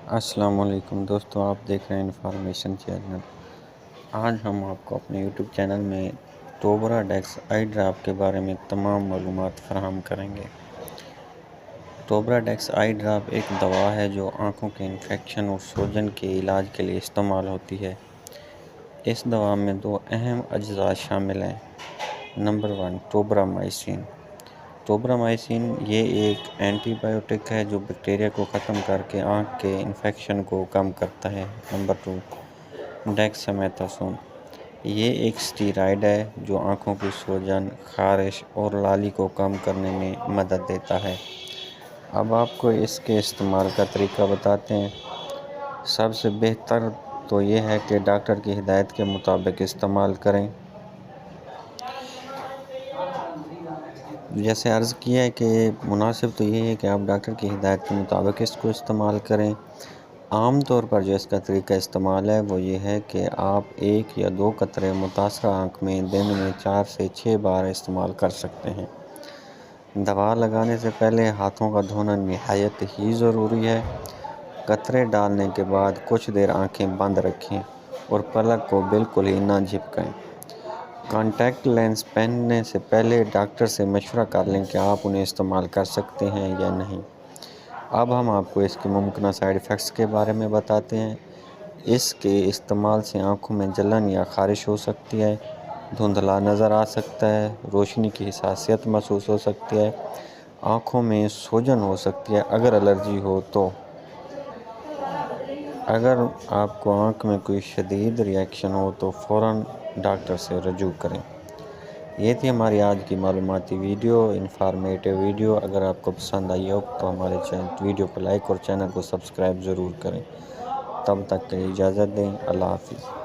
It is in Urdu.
السلام علیکم دوستو، آپ دیکھ رہے ہیں انفارمیشن چینل۔ آج ہم آپ کو اپنے یوٹیوب چینل میں ٹوبرا ڈیکس آئی ڈراپ کے بارے میں تمام معلومات فراہم کریں گے۔ ٹوبرا ڈیکس آئی ڈراپ ایک دوا ہے جو آنکھوں کے انفیکشن اور سوجن کے علاج کے لیے استعمال ہوتی ہے۔ اس دوا میں دو اہم اجزاء شامل ہیں۔ نمبر 1، ٹوبرامائسین۔ ٹوبرامائسین یہ ایک اینٹی بائیوٹک ہے جو بیکٹیریا کو ختم کر کے آنکھ کے انفیکشن کو کم کرتا ہے۔ نمبر 2، ڈیکسامیتھاسون۔ یہ ایک اسٹیرائڈ ہے جو آنکھوں کی سوجن، خارش اور لالی کو کم کرنے میں مدد دیتا ہے۔ اب آپ کو اس کے استعمال کا طریقہ بتاتے ہیں۔ سب سے بہتر تو یہ ہے کہ ڈاکٹر کی ہدایت کے مطابق استعمال کریں۔ جیسے عرض کیا ہے کہ مناسب تو یہ ہے کہ آپ ڈاکٹر کی ہدایت کے مطابق اس کو استعمال کریں۔ عام طور پر جو اس کا طریقہ استعمال ہے وہ یہ ہے کہ آپ 1 یا 2 قطرے متاثرہ آنکھ میں دن میں 4 سے 6 بار استعمال کر سکتے ہیں۔ دوا لگانے سے پہلے ہاتھوں کا دھونا نہایت ہی ضروری ہے۔ قطرے ڈالنے کے بعد کچھ دیر آنکھیں بند رکھیں اور پلک کو بالکل ہی نہ جھپکائیں۔ کانٹیکٹ لینس پہننے سے پہلے ڈاکٹر سے مشورہ کر لیں کہ آپ انہیں استعمال کر سکتے ہیں یا نہیں۔ اب ہم آپ کو اس کے ممکنہ سائیڈ ایفیکٹس کے بارے میں بتاتے ہیں۔ اس کے استعمال سے آنکھوں میں جلن یا خارش ہو سکتی ہے، دھندلا نظر آ سکتا ہے، روشنی کی حساسیت محسوس ہو سکتی ہے، آنکھوں میں سوجن ہو سکتی ہے اگر الرجی ہو تو۔ اگر آپ کو آنکھ میں کوئی شدید ری ایکشن ہو تو فوراً ڈاکٹر سے رجوع کریں۔ یہ تھی ہماری آج کی معلوماتی ویڈیو، انفارمیٹیو ویڈیو۔ اگر آپ کو پسند آئی ہو تو ہمارے ویڈیو کو لائک اور چینل کو سبسکرائب ضرور کریں۔ تب تک کے لیے اجازت دیں۔ اللہ حافظ۔